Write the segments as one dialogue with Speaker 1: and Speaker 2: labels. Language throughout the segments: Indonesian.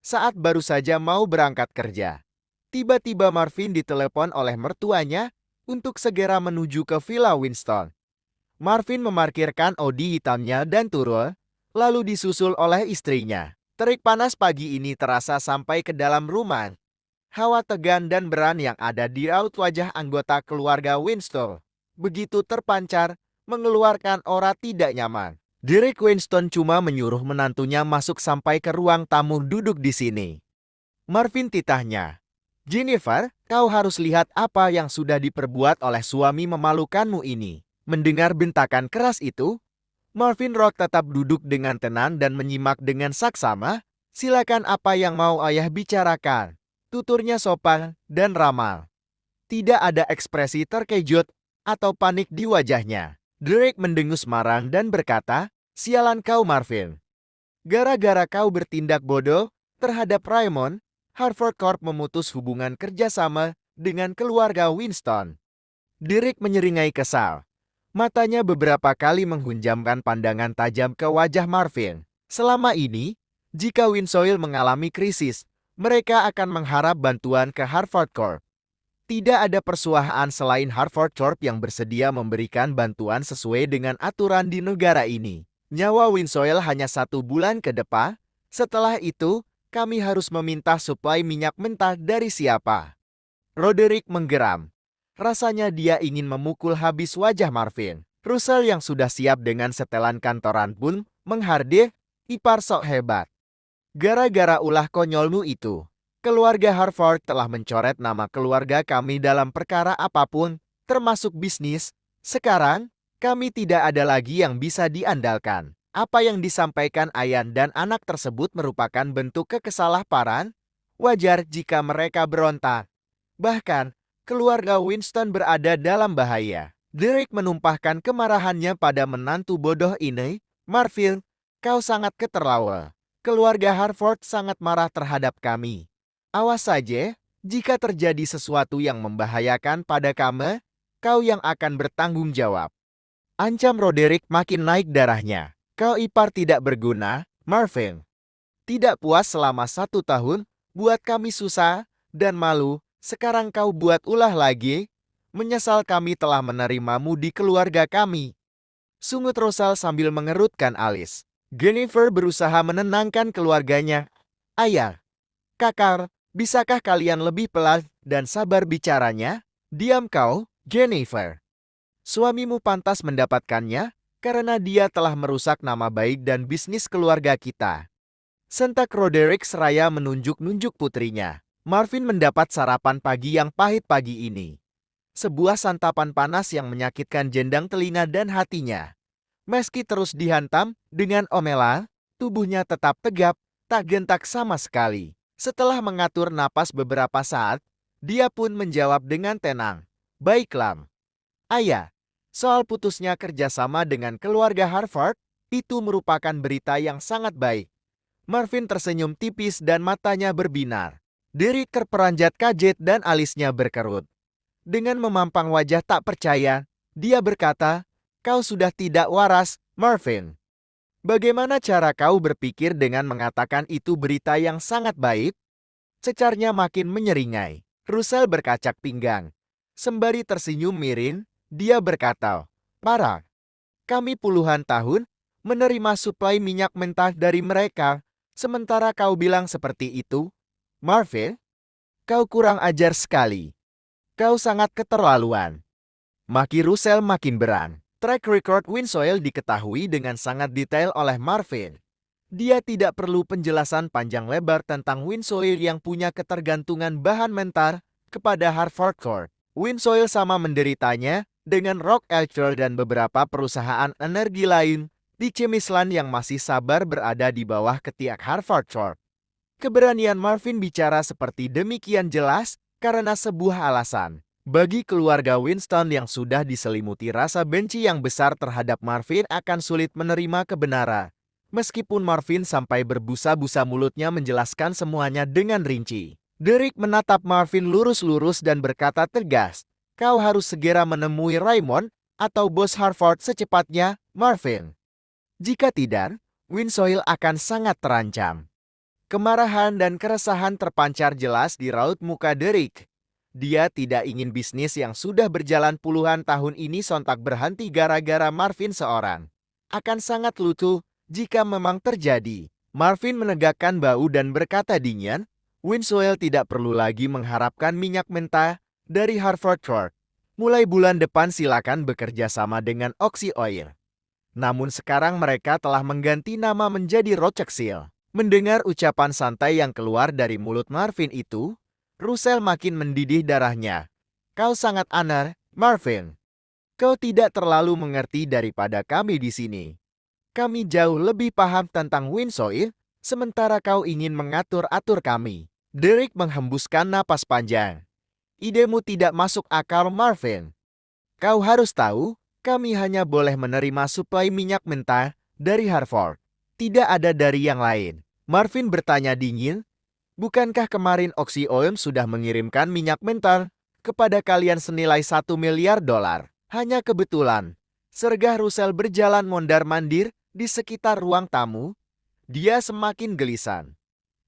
Speaker 1: saat baru saja mau berangkat kerja. Tiba-tiba Marvin ditelepon oleh mertuanya untuk segera menuju ke Villa Winston. Marvin memarkirkan Audi hitamnya dan turun, lalu disusul oleh istrinya. Terik panas pagi ini terasa sampai ke dalam rumah. Hawa tegang dan beran yang ada di raut wajah anggota keluarga Winston begitu terpancar, mengeluarkan aura tidak nyaman. Derek Winston cuma menyuruh menantunya masuk sampai ke ruang tamu duduk di sini. Marvin titahnya, "Jennifer, kau harus lihat apa yang sudah diperbuat oleh suami memalukanmu ini." Mendengar bentakan keras itu, Marvin Rock tetap duduk dengan tenang dan menyimak dengan saksama. "Silakan, apa yang mau ayah bicarakan?" Tuturnya sopan dan ramah. Tidak ada ekspresi terkejut atau panik di wajahnya. Drake mendengus marah dan berkata, "Sialan kau Marvin. Gara-gara kau bertindak bodoh terhadap Raymond, Harvard Corp memutus hubungan kerjasama dengan keluarga Winston." Derek menyeringai kesal. Matanya beberapa kali menghunjamkan pandangan tajam ke wajah Marvin. Selama ini, jika Winsoil mengalami krisis, mereka akan mengharap bantuan ke Harvard Corp. Tidak ada perusahaan selain Harvard Corp yang bersedia memberikan bantuan sesuai dengan aturan di negara ini. Nyawa Winsoil hanya 1 bulan ke depan. Setelah itu, kami harus meminta suplai minyak mentah dari siapa? Roderick menggeram. Rasanya dia ingin memukul habis wajah Marvin. Russell yang sudah siap dengan setelan kantoran pun menghardik, "Ipar sok hebat. Gara-gara ulah konyolmu itu, keluarga Harvard telah mencoret nama keluarga kami dalam perkara apapun, termasuk bisnis. Sekarang, kami tidak ada lagi yang bisa diandalkan." Apa yang disampaikan Ayan dan anak tersebut merupakan bentuk kekesalahparan. Wajar jika mereka berontak. Bahkan, keluarga Winston berada dalam bahaya. Derek menumpahkan kemarahannya pada menantu bodoh ini. "Marvin, kau sangat keterlaluan. Keluarga Harvard sangat marah terhadap kami. Awas saja, jika terjadi sesuatu yang membahayakan pada kamu, kau yang akan bertanggung jawab." Ancam Roderick makin naik darahnya. "Kau ipar tidak berguna, Marvin. Tidak puas selama 1 tahun, buat kami susah dan malu. Sekarang kau buat ulah lagi. Menyesal kami telah menerimamu di keluarga kami." Sungut Rosal sambil mengerutkan alis. Jennifer berusaha menenangkan keluarganya. "Ayah, kakak, bisakah kalian lebih pelan dan sabar bicaranya?" "Diam kau, Jennifer. Suamimu pantas mendapatkannya karena dia telah merusak nama baik dan bisnis keluarga kita." Sentak Roderick seraya menunjuk-nunjuk putrinya. Marvin mendapat sarapan pagi yang pahit pagi ini. Sebuah santapan panas yang menyakitkan jendang telinga dan hatinya. Meski terus dihantam dengan omelan, tubuhnya tetap tegap, tak gentak sama sekali. Setelah mengatur napas beberapa saat, dia pun menjawab dengan tenang, "Baiklah, ayah. Soal putusnya kerjasama dengan keluarga Harvard, itu merupakan berita yang sangat baik." Marvin tersenyum tipis dan matanya berbinar. Derek terperanjat kaget dan alisnya berkerut. Dengan memampang wajah tak percaya, dia berkata, "Kau sudah tidak waras, Marvin. Bagaimana cara kau berpikir dengan mengatakan itu berita yang sangat baik?" Cecarnya makin menyeringai. Russell berkacak pinggang. Sembari tersenyum miring, dia berkata, "Parah. Kami puluhan tahun menerima suplai minyak mentah dari mereka. Sementara kau bilang seperti itu? Marvin, kau kurang ajar sekali. Kau sangat keterlaluan." Maki Russell makin beran. Track record Winsoil diketahui dengan sangat detail oleh Marvin. Dia tidak perlu penjelasan panjang lebar tentang Winsoil yang punya ketergantungan bahan mentah kepada Harvard Corp. Winsoil sama menderitanya dengan Rock Elcher dan beberapa perusahaan energi lain di Chemisland yang masih sabar berada di bawah ketiak Harvard Corp. Keberanian Marvin bicara seperti demikian jelas karena sebuah alasan. Bagi keluarga Winston yang sudah diselimuti rasa benci yang besar terhadap Marvin akan sulit menerima kebenaran. Meskipun Marvin sampai berbusa-busa mulutnya menjelaskan semuanya dengan rinci. Derek menatap Marvin lurus-lurus dan berkata tegas, "Kau harus segera menemui Raymond atau bos Harvard secepatnya, Marvin. Jika tidak, Winsoil akan sangat terancam." Kemarahan dan keresahan terpancar jelas di raut muka Derek. Dia tidak ingin bisnis yang sudah berjalan puluhan tahun ini sontak berhenti gara-gara Marvin seorang. Akan sangat lucu jika memang terjadi. Marvin menegakkan bahu dan berkata dingin, Winslow tidak perlu lagi mengharapkan minyak mentah dari Harvard Corp. Mulai bulan depan silakan bekerja sama dengan Oxy Oil. Namun sekarang mereka telah mengganti nama menjadi Rochexil. Mendengar ucapan santai yang keluar dari mulut Marvin itu, Russell makin mendidih darahnya. Kau sangat aneh, Marvin. Kau tidak terlalu mengerti daripada kami di sini. Kami jauh lebih paham tentang Winslow, sementara kau ingin mengatur-atur kami. Derek menghembuskan napas panjang. Idemu tidak masuk akal, Marvin. Kau harus tahu, kami hanya boleh menerima suplai minyak mentah dari Harvard. Tidak ada dari yang lain. Marvin bertanya dingin, bukankah kemarin Oxy Oil sudah mengirimkan minyak mentah kepada kalian senilai $1 miliar? Hanya kebetulan, sergah Russell berjalan mondar-mandir di sekitar ruang tamu. Dia semakin gelisah.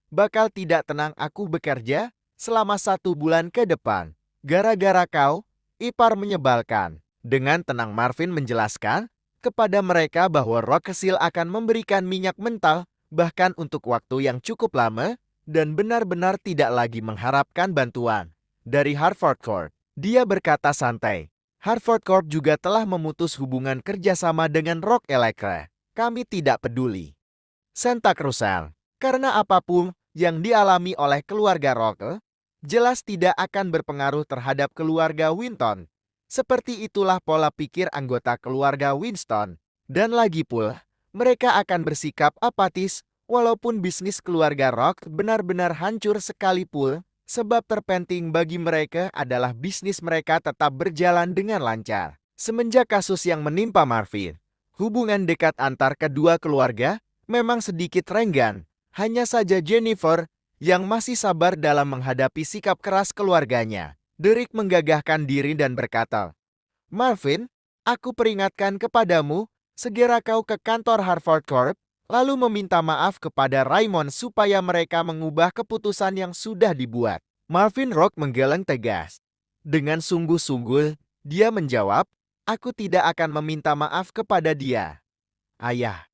Speaker 1: Bakal tidak tenang aku bekerja selama 1 bulan ke depan. Gara-gara kau, ipar menyebalkan. Dengan tenang Marvin menjelaskan kepada mereka bahwa Rochexil akan memberikan minyak mentah bahkan untuk waktu yang cukup lama dan benar-benar tidak lagi mengharapkan bantuan dari Harvard Corp. Dia berkata santai, Harvard Corp juga telah memutus hubungan kerjasama dengan Rock Electra. Kami tidak peduli. Sentak Russell, karena apapun yang dialami oleh keluarga Rock, jelas tidak akan berpengaruh terhadap keluarga Winton. Seperti itulah pola pikir anggota keluarga Winston. Dan lagi pula, mereka akan bersikap apatis walaupun bisnis keluarga Rock benar-benar hancur sekalipun, sebab terpenting bagi mereka adalah bisnis mereka tetap berjalan dengan lancar. Semenjak kasus yang menimpa Marvin, hubungan dekat antar kedua keluarga memang sedikit renggang. Hanya saja Jennifer yang masih sabar dalam menghadapi sikap keras keluarganya. Derek menggagahkan diri dan berkata, Marvin, aku peringatkan kepadamu, segera kau ke kantor Harvard Corp, lalu meminta maaf kepada Raymond supaya mereka mengubah keputusan yang sudah dibuat. Marvin Rock menggeleng tegas. Dengan sungguh-sungguh, dia menjawab, aku tidak akan meminta maaf kepada dia. Ayah,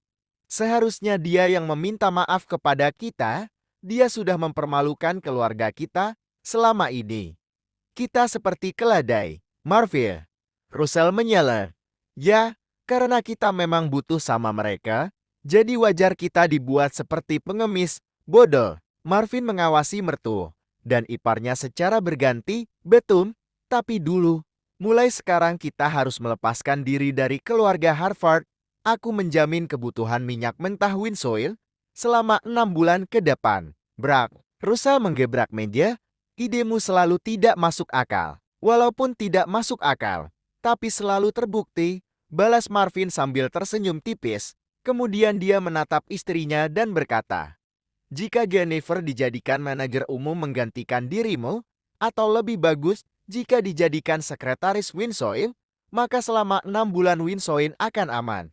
Speaker 1: seharusnya dia yang meminta maaf kepada kita. Dia sudah mempermalukan keluarga kita selama ini. Kita seperti keledai, Marvin. Russell menyela. Ya, karena kita memang butuh sama mereka, jadi wajar kita dibuat seperti pengemis, bodoh. Marvin mengawasi mertua dan iparnya secara berganti, betul, tapi dulu. Mulai sekarang kita harus melepaskan diri dari keluarga Harvard. Aku menjamin kebutuhan minyak mentah Winslow selama 6 bulan ke depan. Brak. Russell menggebrak meja. Idemu selalu tidak masuk akal. Walaupun tidak masuk akal, tapi selalu terbukti, balas Marvin sambil tersenyum tipis. Kemudian dia menatap istrinya dan berkata, jika Jennifer dijadikan manajer umum menggantikan dirimu, atau lebih bagus, jika dijadikan sekretaris Winslow, maka selama 6 bulan Winslow akan aman.